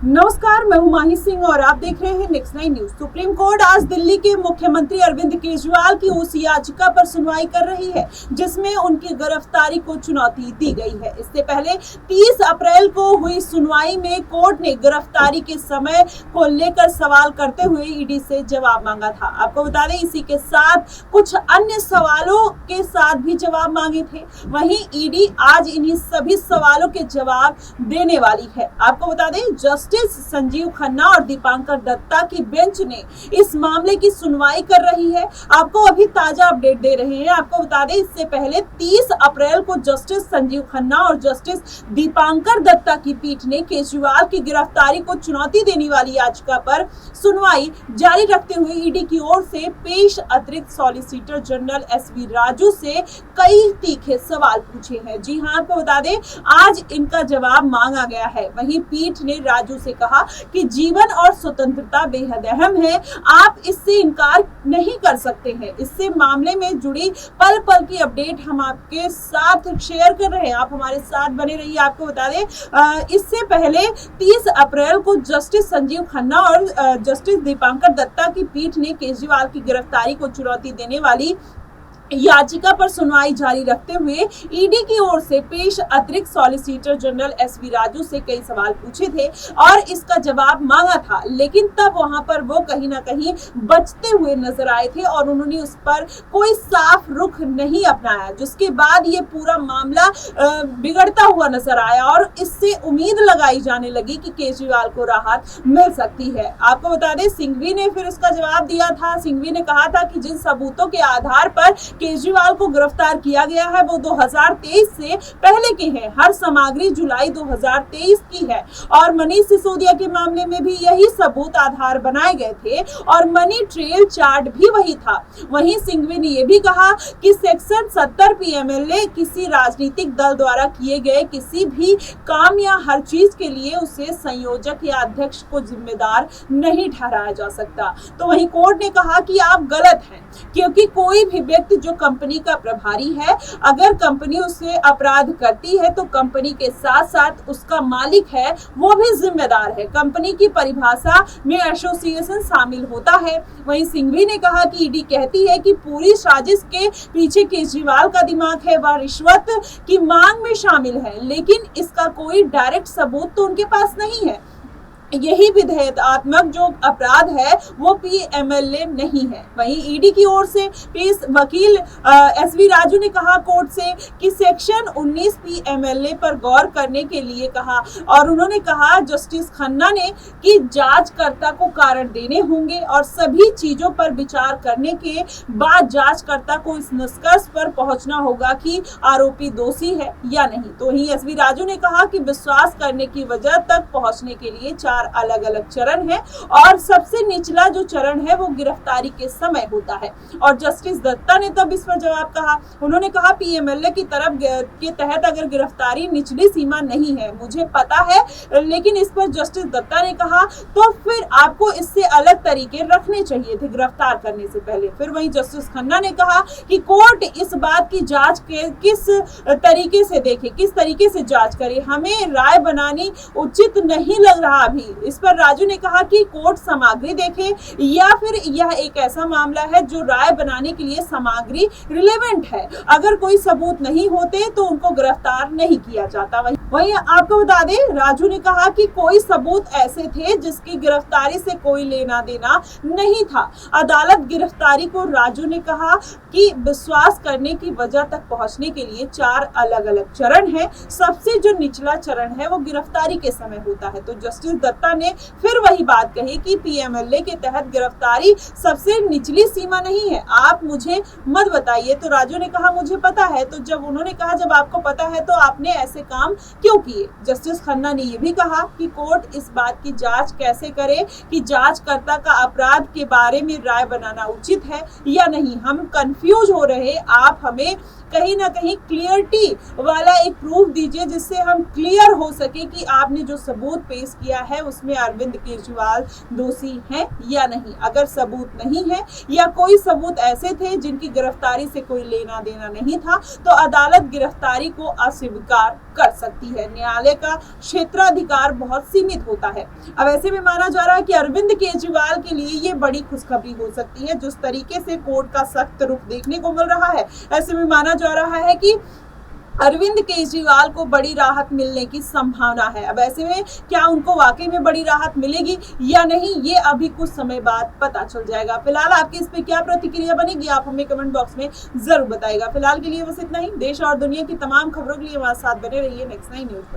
नमस्कार, मैं हूं माही सिंह और आप देख रहे हैं नेक्स्ट 9 न्यूज। सुप्रीम कोर्ट आज दिल्ली के मुख्यमंत्री अरविंद केजरीवाल की उस याचिका पर सुनवाई कर रही है जिसमें उनकी गिरफ्तारी को चुनौती दी गई है। इससे पहले 30 अप्रैल को हुई सुनवाई में कोर्ट ने गिरफ्तारी के समय को लेकर सवाल करते हुए ईडी से जवाब मांगा था। आपको बता दें, इसी के साथ कुछ अन्य सवालों के साथ भी जवाब मांगे थे। वहीं ईडी आज इन्हीं सभी सवालों के जवाब देने वाली है। आपको बता दें, जस्टिस संजीव खन्ना और दीपांकर दत्ता की बेंच ने इस मामले की सुनवाई कर रही है। आपको अभी ताजा अपडेट दे रहे हैं। आपको बता दें, इससे पहले 30 अप्रैल को जस्टिस संजीव खन्ना और जस्टिस दीपांकर दत्ता की पीठ ने केजरीवाल की गिरफ्तारी को चुनौती देने वाली याचिका पर सुनवाई जारी रखते हुए ईडी की ओर से पेश अतिरिक्त सॉलिसिटर जनरल एसवी राजू से कई तीखे सवाल पूछे हैं। जी हां, आपको बता दें, आज इनका जवाब मांगा गया है। वहीं पीठ ने राजू से कहा कि जीवन और स्वतंत्रता बेहद अहम है, आप इससे इनकार नहीं कर सकते हैं। इससे मामले में जुड़ी पल पल की अपडेट हम आपके साथ शेयर कर रहे हैं। आप हमारे साथ बने रहिए। आपको बता दें, इससे पहले 30 अप्रैल को जस्टिस संजीव खन्ना और जस्टिस दीपांकर दत्ता की पीठ ने केजरीवाल की गिरफ्तारी को चुनौती देने वाली याचिका पर सुनवाई जारी रखते हुए ईडी की ओर से पेश अतिरिक्त सॉलिसिटर जनरल एसवी राजू से कई सवाल पूछे थे और इसका जवाब मांगा था, लेकिन तब वहां पर वो कहीं ना कहीं बचते हुए नजर आए थे और उन्होंने उस पर कोई साफ रुख नहीं अपनाया, जिसके बाद ये पूरा मामला बिगड़ता हुआ नजर आया और इससे उम्मीद लगाई जाने लगी कि केजरीवाल को राहत मिल सकती है। आपको बता दें, सिंघवी ने फिर इसका जवाब दिया था। सिंघवी ने कहा था कि जिन सबूतों के आधार पर केजरीवाल को गिरफ्तार किया गया है वो 2023 से पहले के हैं। हर सामग्री जुलाई 2023 की है और मनीष सिसोदिया के मामले में भी यही सबूत आधार बनाए गए थे और मनी ट्रेल चार्ट भी वही था। वहीं सिंघवी ने यह भी कहा कि सेक्शन 70 पीएमएलए किसी राजनीतिक दल द्वारा किए गए किसी भी काम या हर चीज के लिए उसे संयोजक या अध्यक्ष को जिम्मेदार नहीं ठहराया जा सकता। तो वहीं कोर्ट ने कहा कि आप गलत हैं, क्योंकि कोई भी व्यक्ति जो कंपनी का प्रभारी है, अगर कंपनी उससे अपराध करती है तो कंपनी के साथ साथ उसका मालिक है वो भी जिम्मेदार है। कंपनी की परिभाषा में एसोसिएशन शामिल होता है। वहीं सिंघवी ने कहा कि ईडी कहती है कि पूरी साजिश के पीछे केजरीवाल का दिमाग है, वह रिश्वत की मांग में शामिल है, लेकिन इसका कोई डायरेक्ट सबूत तो उनके पास नहीं है। यही विधेयकात्मक जो अपराध है वो पीएमएलए नहीं है। वहीं ईडी की ओर से पेश वकील एसवी राजू ने कहा कोर्ट से कि सेक्शन 19 पीएमएलए पर गौर करने के लिए कहा और उन्होंने कहा जस्टिस खन्ना ने कि जांचकर्ता को कारण देने होंगे और सभी चीजों पर विचार करने के बाद जांचकर्ता को इस निष्कर्ष पर पहुंचना होगा कि आरोपी दोषी है या नहीं। तो वहीं एसवी राजू ने कहा कि विश्वास करने की वजह तक पहुंचने के लिए 4 अलग अलग चरण है और सबसे निचला जो चरण है वो गिरफ्तारी के समय होता है। और जस्टिस दत्ता ने तब इस पर जवाब कहा, उन्होंने कहा पीएमएलए की तरफ के तहत अगर गिरफ्तारी निचली सीमा नहीं है, मुझे पता है, लेकिन इस पर जस्टिस दत्ता ने कहा तो फिर आपको इससे अलग तरीके रखने चाहिए थे गिरफ्तार करने से पहले। फिर वहीं जस्टिस खन्ना ने कहा कि कोर्ट इस बात की जांच किस तरीके से देखे, किस तरीके से जांच करे, हमें राय बनानी उचित नहीं लग रहा अभी। इस पर राजू ने कहा कि कोर्ट सामग्री देखे या फिर यह एक ऐसा मामला है जो राय बनाने के लिए सामग्री रिलेवेंट है, अगर कोई सबूत नहीं होते तो उनको गिरफ्तार नहीं किया जाता। वहीं आपको बता दें, राजू ने कहा कि कोई सबूत ऐसे थे जिसकी गिरफ्तारी से कोई लेना देना नहीं था। अदालत गिरफ्तारी को राजू ने कहा कि विश्वास करने की वजह तक पहुंचने के लिए 4 अलग अलग चरण है। सबसे जो निचला चरण है वो गिरफ्तारी के समय होता है। तो जस्टिस दत्ता ने फिर वही बात कही कि पीएमएलए के तहत गिरफ्तारी सबसे निचली सीमा नहीं है, आप मुझे मत बताइए। तो राजू ने कहा मुझे पता है। तो जब उन्होंने कहा जब आपको पता है तो आपने ऐसे काम क्यों किए। जस्टिस खन्ना ने यह भी कहा कि कोर्ट इस बात की जांच कैसे करे कि जांचकर्ता का अपराध के बारे में राय बनाना उचित है या नहीं। हम कंफ्यूज हो रहे, आप हमें कहीं ना कहीं क्लियरिटी वाला एक प्रूफ दीजिए जिससे हम क्लियर हो सके कि आपने जो सबूत पेश किया है उसमें अरविंद केजरीवाल दोषी हैं या नहीं। अगर सबूत नहीं है या कोई सबूत ऐसे थे जिनकी गिरफ्तारी से कोई लेना देना नहीं था तो अदालत गिरफ्तारी को अस्वीकार कर सकती है। न्यायालय का क्षेत्राधिकार बहुत सीमित होता है। अब ऐसे में माना जा रहा है कि अरविंद केजरीवाल के लिए ये बड़ी खुशखबरी हो सकती है। जिस तरीके से कोर्ट का सख्त रुख देखने को मिल रहा है, ऐसे में माना जा रहा है कि अरविंद केजरीवाल को बड़ी राहत मिलने की संभावना है। अब ऐसे में क्या उनको वाकई में बड़ी राहत मिलेगी या नहीं, ये अभी कुछ समय बाद पता चल जाएगा। फिलहाल आपकी इस पे क्या प्रतिक्रिया बनेगी, आप हमें कमेंट बॉक्स में जरूर बताइएगा। फिलहाल के लिए बस इतना ही। देश और दुनिया की तमाम खबरों के लिए हमारे साथ बने रहिए नेक्स्ट 9 न्यूज पर।